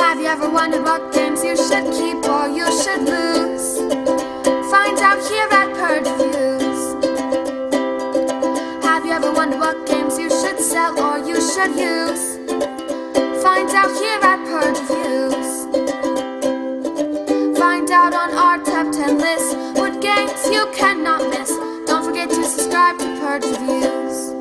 Have you ever wondered what games you should keep or you should lose? Find out here at Purge Reviews. Have you ever wondered what games you should sell or you should use? Find out here at Purge Reviews. Find out on our top 10 list what games you cannot miss. Don't forget to subscribe to Purge Reviews.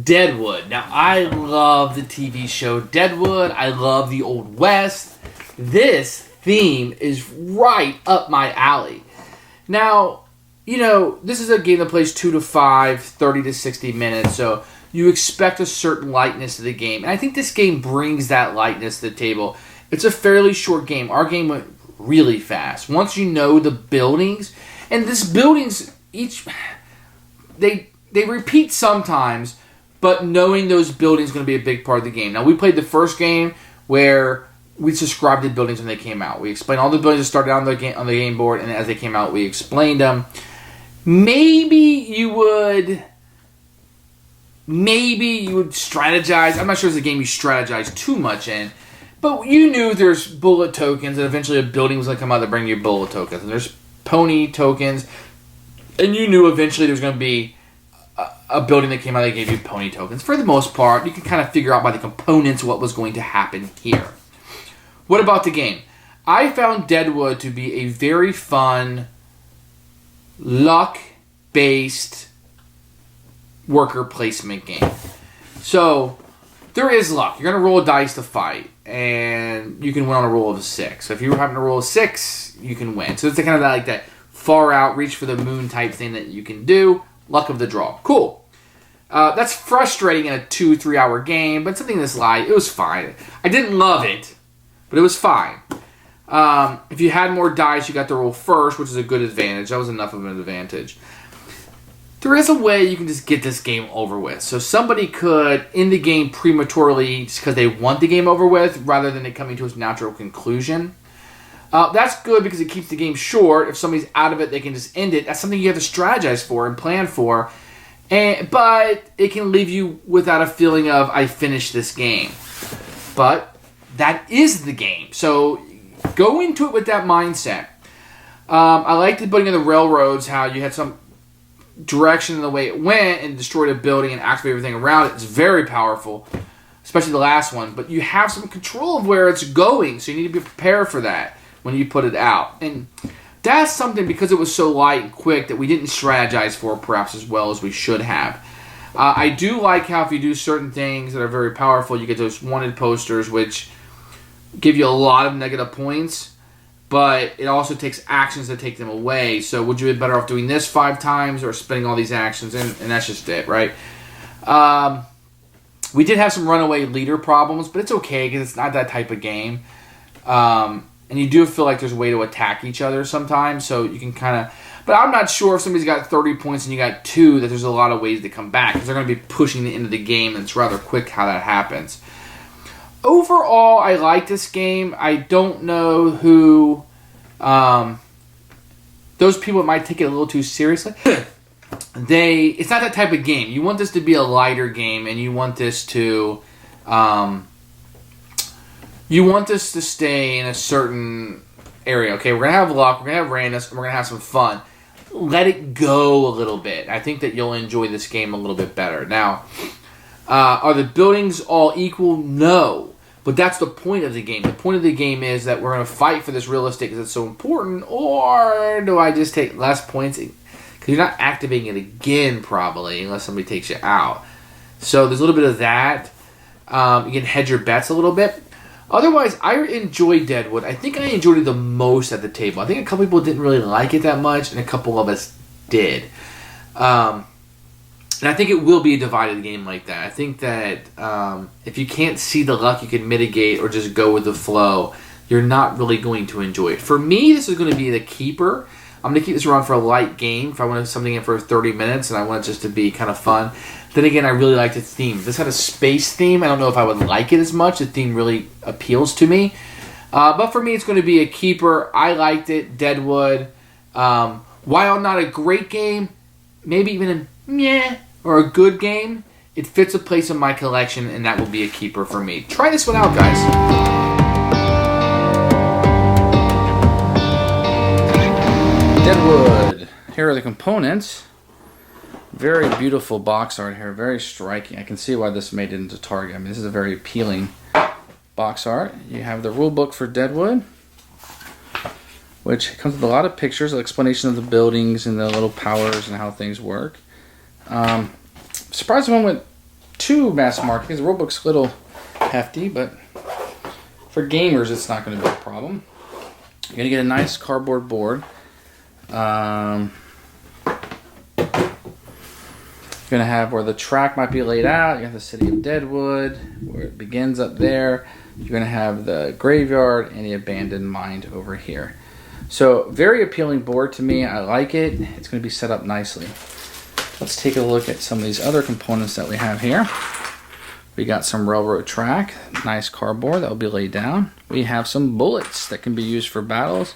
Deadwood. Now, I love the TV show Deadwood. I love the Old West. This theme is right up my alley. Now, you know, this is a game that plays 2 to 5, 30 to 60 minutes, so you expect a certain lightness to the game. And I think this game brings that lightness to the table. It's a fairly short game. Our game went really fast. Once you know the buildings, and this buildings, they repeat sometimes, but knowing those buildings is going to be a big part of the game. Now, we played the first game where we described the buildings when they came out. We explained all the buildings that started on the game board, and as they came out, we explained them. Maybe you would strategize. I'm not sure it's a game you strategize too much in, but you knew there's bullet tokens, and eventually a building was going to come out to bring you bullet tokens. And there's pony tokens, and you knew eventually there was going to be a building that came out that gave you pony tokens. For the most part, you can kind of figure out by the components what was going to happen here. What about the game? I found Deadwood to be a very fun, luck-based worker placement game. So, there is luck. You're going to roll a dice to fight, and you can win on a roll of a 6. So if you were having to roll a 6, you can win. So it's kind of like that far out, reach for the moon type thing that you can do. Luck of the draw. Cool. That's frustrating in a 2-3 hour game, but something this light, it was fine. I didn't love it, but it was fine. If you had more dice, you got to roll first, which is a good advantage. That was enough of an advantage. There is a way you can just get this game over with. So somebody could end the game prematurely just because they want the game over with, rather than it coming to its natural conclusion. That's good because it keeps the game short. If somebody's out of it, they can just end it. That's something you have to strategize for and plan for. But it can leave you without a feeling of, I finished this game. But that is the game. So go into it with that mindset. I liked the building of the railroads, how you had some direction in the way it went and destroyed a building and activated everything around it. It's very powerful, especially the last one. But you have some control of where it's going, so you need to be prepared for that when you put it out. And that's something, because it was so light and quick, that we didn't strategize for perhaps as well as we should have. I do like how if you do certain things that are very powerful, you get those wanted posters, which give you a lot of negative points, but it also takes actions to take them away. So would you be better off doing this 5 times or spending all these actions? And that's just it, right? We did have some runaway leader problems, but it's okay because it's not that type of game. And you do feel like there's a way to attack each other sometimes, so you can kind of... But I'm not sure if somebody's got 30 points and you got 2, that there's a lot of ways to come back, because they're going to be pushing the end of the game, and it's rather quick how that happens. Overall, I like this game. I don't know who... those people that might take it a little too seriously. It's not that type of game. You want this to be a lighter game, and you want this to... You want this to stay in a certain area. Okay, we're going to have luck, we're going to have randomness, and we're going to have some fun. Let it go a little bit. I think that you'll enjoy this game a little bit better. Now, are the buildings all equal? No. But that's the point of the game. The point of the game is that we're going to fight for this real estate because it's so important, or do I just take less points? Because you're not activating it again, probably, unless somebody takes you out. So there's a little bit of that. You can hedge your bets a little bit. Otherwise, I enjoyed Deadwood. I think I enjoyed it the most at the table. I think a couple people didn't really like it that much, and a couple of us did. And I think it will be a divided game like that. I think that if you can't see the luck you can mitigate or just go with the flow, you're not really going to enjoy it. For me, this is going to be the keeper. I'm going to keep this around for a light game if I want something in for 30 minutes and I want it just to be kind of fun. Then again, I really liked its theme. If this had a space theme, I don't know if I would like it as much. The theme really appeals to me. But for me, it's going to be a keeper. I liked it. Deadwood. While not a great game, maybe even a meh or a good game, it fits a place in my collection, and that will be a keeper for me. Try this one out, guys. Deadwood. Here are the components. Very beautiful box art here. Very striking. I can see why this made it into Target. I mean, this is a very appealing box art. You have the rule book for Deadwood, which comes with a lot of pictures, an explanation of the buildings and the little powers and how things work. Surprised the one went to mass market because the rulebook's a little hefty, but for gamers it's not going to be a problem. You're going to get a nice cardboard board. You're going to have where the track might be laid out. You have the city of Deadwood, where it begins up there. You're going to have the graveyard and the abandoned mine over here. So, very appealing board to me. I like it. It's going to be set up nicely. Let's take a look at some of these other components that we have here. We got some railroad track, nice cardboard that will be laid down. We have some bullets that can be used for battles,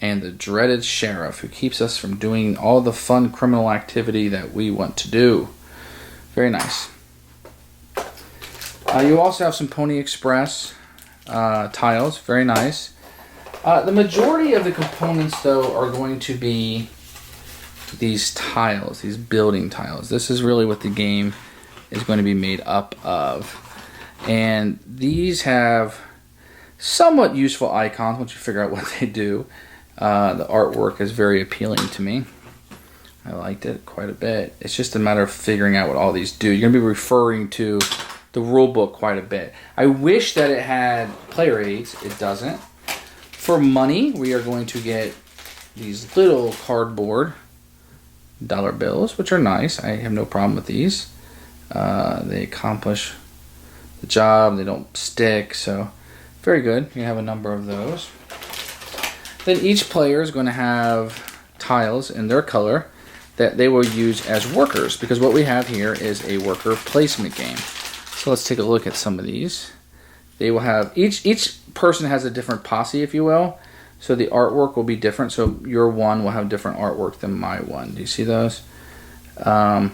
and the dreaded sheriff who keeps us from doing all the fun criminal activity that we want to do. Very nice. You also have some Pony Express tiles, very nice. The majority of the components, though, are going to be these tiles, these building tiles. This is really what the game is going to be made up of. And these have somewhat useful icons once you figure out what they do. The artwork is very appealing to me. I liked it quite a bit. It's just a matter of figuring out what all these do. You're going to be referring to the rule book quite a bit. I wish that it had player aids. It doesn't. For money, we are going to get these little cardboard dollar bills, which are nice. I have no problem with these. They accomplish the job. They don't stick, so very good. You have a number of those. Then each player is going to have tiles in their color that they will use as workers, because what we have here is a worker placement game. So let's take a look at some of these. They will have, each person has a different posse, if you will. So the artwork will be different. So your one will have different artwork than my one. Do you see those? And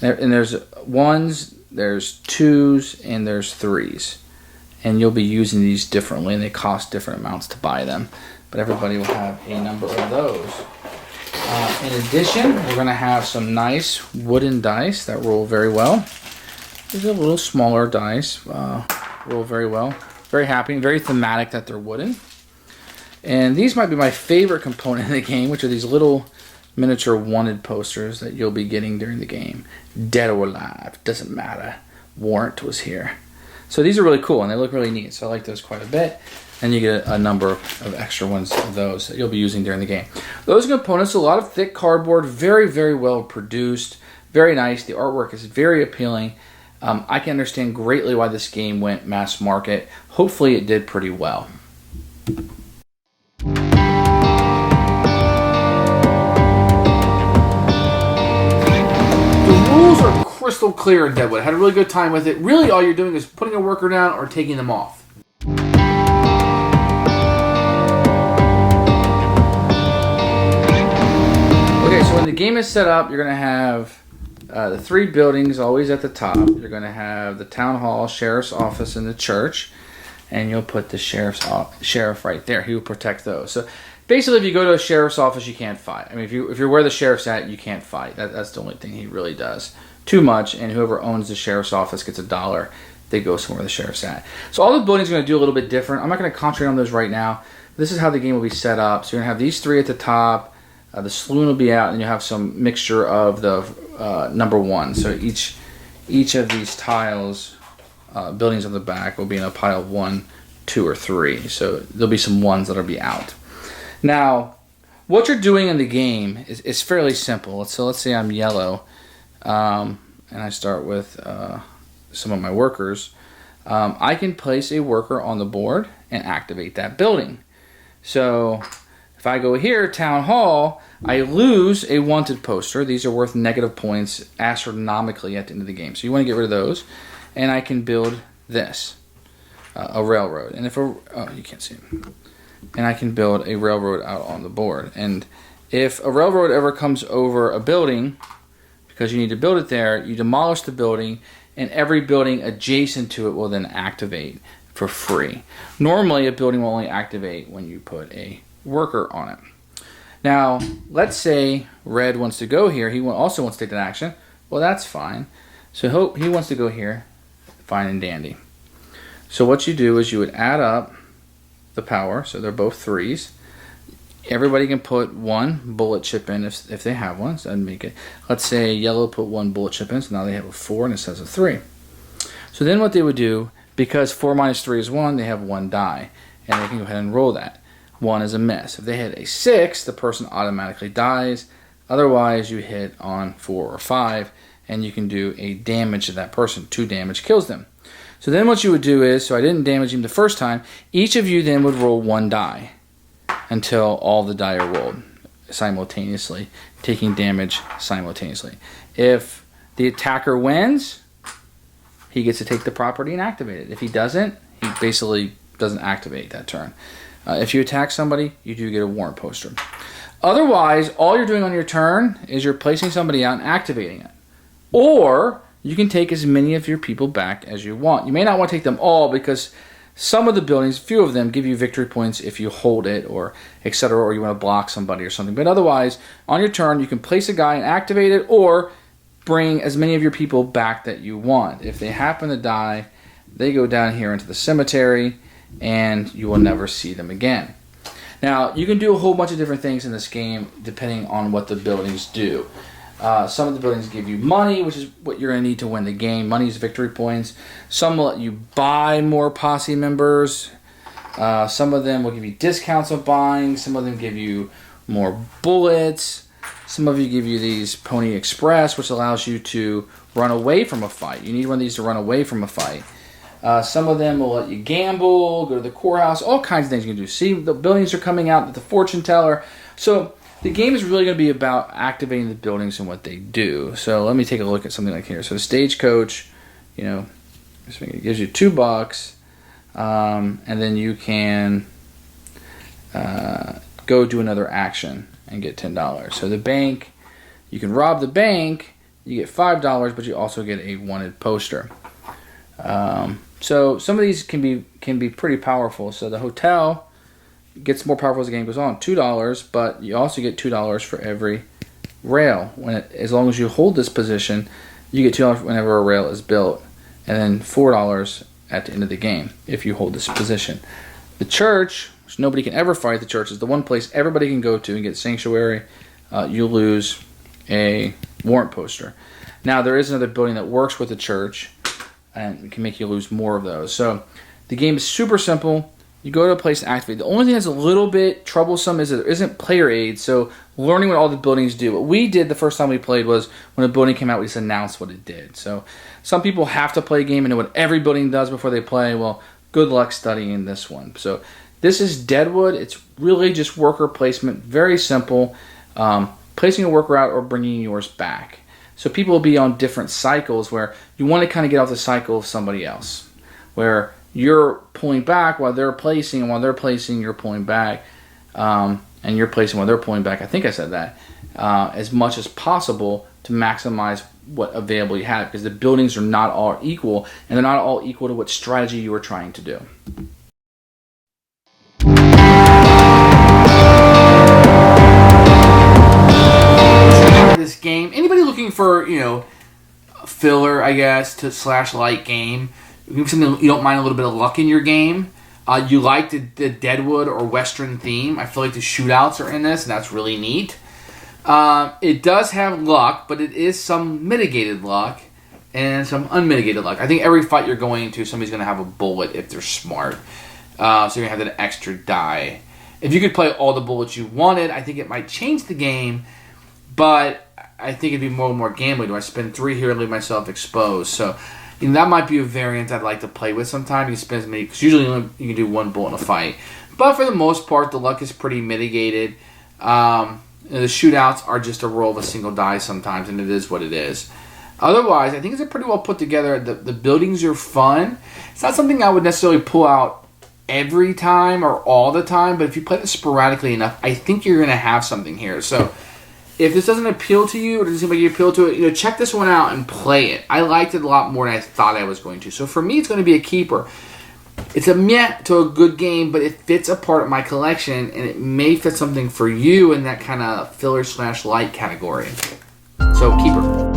there's ones, there's twos, and there's threes. And you'll be using these differently, and they cost different amounts to buy them. But everybody will have a number of those. In addition, we're going to have some nice wooden dice that roll very well. These are a little smaller dice. Roll very well. Very happy, very thematic that they're wooden. And these might be my favorite component in the game, which are these little miniature wanted posters that you'll be getting during the game. Dead or alive, doesn't matter. Warrant was here. So these are really cool, and they look really neat. So I like those quite a bit. And you get a number of extra ones of those that you'll be using during the game. Those components, a lot of thick cardboard, very, very well produced. Very nice. The artwork is very appealing. I can understand greatly why this game went mass market. Hopefully it did pretty well. The rules are crystal clear in Deadwood. I had a really good time with it. Really all you're doing is putting a worker down or taking them off. Okay, so when the game is set up, you're going to have the three buildings always at the top. You're going to have the town hall, sheriff's office, and the church. And you'll put the sheriff right there. He will protect those. So basically, if you go to a sheriff's office, you can't fight. I mean, if you're where the sheriff's at, you can't fight. That's the only thing he really does. Too much, and whoever owns the sheriff's office gets $1. They go somewhere the sheriff's at. So all the buildings are going to do a little bit different. I'm not going to concentrate on those right now. This is how the game will be set up. So you're going to have these three at the top. The saloon will be out, and you'll have some mixture of the number one. So each of these tiles, buildings on the back, will be in a pile of 1, 2, or 3. So there'll be some ones that'll be out. Now, what you're doing in the game is fairly simple. So let's say I'm yellow, and I start with some of my workers. I can place a worker on the board and activate that building. So If I go here, Town Hall, I lose a wanted poster. These are worth negative points astronomically at the end of the game. So you want to get rid of those. And I can build this, a railroad. And you can't see it. And I can build a railroad out on the board. And if a railroad ever comes over a building, because you need to build it there, you demolish the building, and every building adjacent to it will then activate for free. Normally, a building will only activate when you put a worker on it. Now, let's say Red wants to go here. He also wants to take that action. Well, that's fine. So he wants to go here. Fine and dandy. So what you do is you would add up the power. So they're both 3s. Everybody can put 1 bullet chip in if they have one. So I'd make it. Let's say yellow put 1 bullet chip in. So now they have a 4 and it says a 3. So then what they would do, because 4 minus 3 is 1, they have 1 die. And they can go ahead and roll that. 1 is a miss. If they hit a 6, the person automatically dies. Otherwise, you hit on 4 or 5, and you can do a damage to that person. 2 damage kills them. So then what you would do is, so I didn't damage him the first time, each of you then would roll 1 die until all the die are rolled simultaneously, taking damage simultaneously. If the attacker wins, he gets to take the property and activate it. If he doesn't, he basically doesn't activate that turn. If you attack somebody, you do get a warrant poster. Otherwise, all you're doing on your turn is you're placing somebody out and activating it. Or you can take as many of your people back as you want. You may not want to take them all because some of the buildings, few of them, give you victory points if you hold it or etc. or you want to block somebody or something. But otherwise, on your turn, you can place a guy and activate it or bring as many of your people back that you want. If they happen to die, they go down here into the cemetery and you will never see them again. Now, you can do a whole bunch of different things in this game depending on what the buildings do. Some of the buildings give you money, which is what you're going to need to win the game. Money is victory points. Some will let you buy more posse members. Some of them will give you discounts on buying. Some of them give you more bullets. Some of you give you these Pony Express, which allows you to run away from a fight. You need one of these to run away from a fight. Some of them will let you gamble, go to the courthouse, all kinds of things you can do. See, the buildings are coming out with the fortune teller. So the game is really going to be about activating the buildings and what they do. So let me take a look at something like here. So Stagecoach, it gives you $2, and then you can go do another action and get $10. So the bank, you can rob the bank, you get $5, but you also get a wanted poster. So some of these can be pretty powerful. So the hotel gets more powerful as the game goes on. $2, but you also get $2 for every rail. As long as you hold this position, you get $2 whenever a rail is built, and then $4 at the end of the game if you hold this position. The church, which nobody can ever fight, the church is the one place everybody can go to and get sanctuary. You lose a warrant poster. Now there is another building that works with the church, and it can make you lose more of those. So the game is super simple. You go to a place and activate. The only thing that's a little bit troublesome is that there isn't player aid, so learning what all the buildings do. What we did the first time we played was when a building came out, we just announced what it did. So some people have to play a game and know what every building does before they play. Well, good luck studying this one. So this is Deadwood. It's really just worker placement. Very simple. Placing a worker out or bringing yours back. So people will be on different cycles where you want to kind of get off the cycle of somebody else, where you're pulling back while they're placing, and while they're placing, you're pulling back, and you're placing while they're pulling back. I think I said that. As much as possible to maximize what available you have, because the buildings are not all equal, and they're not all equal to what strategy you are trying to do. This game, anybody looking for filler, I guess, to / light game, something you don't mind a little bit of luck in your game. You like the Deadwood or Western theme. I feel like the shootouts are in this, and that's really neat. It does have luck, but it is some mitigated luck and some unmitigated luck. I think every fight you're going into, somebody's going to have a bullet if they're smart. So you're going to have that extra die. If you could play all the bullets you wanted, I think it might change the game, but I think it'd be more and more gambling. Do I spend 3 here and leave myself exposed? So that might be a variant I'd like to play with sometime. You spend as many, because usually you can do 1 bullet in a fight. But for the most part, the luck is pretty mitigated. The shootouts are just a roll of a single die sometimes, and it is what it is. Otherwise, I think it's pretty well put together. The buildings are fun. It's not something I would necessarily pull out every time or all the time, but if you play this sporadically enough, I think you're going to have something here. So if this doesn't appeal to you, or doesn't seem like you appeal to it, check this one out and play it. I liked it a lot more than I thought I was going to. So for me, it's going to be a keeper. It's a meh to a good game, but it fits a part of my collection, and it may fit something for you in that kind of filler/light category. So keeper.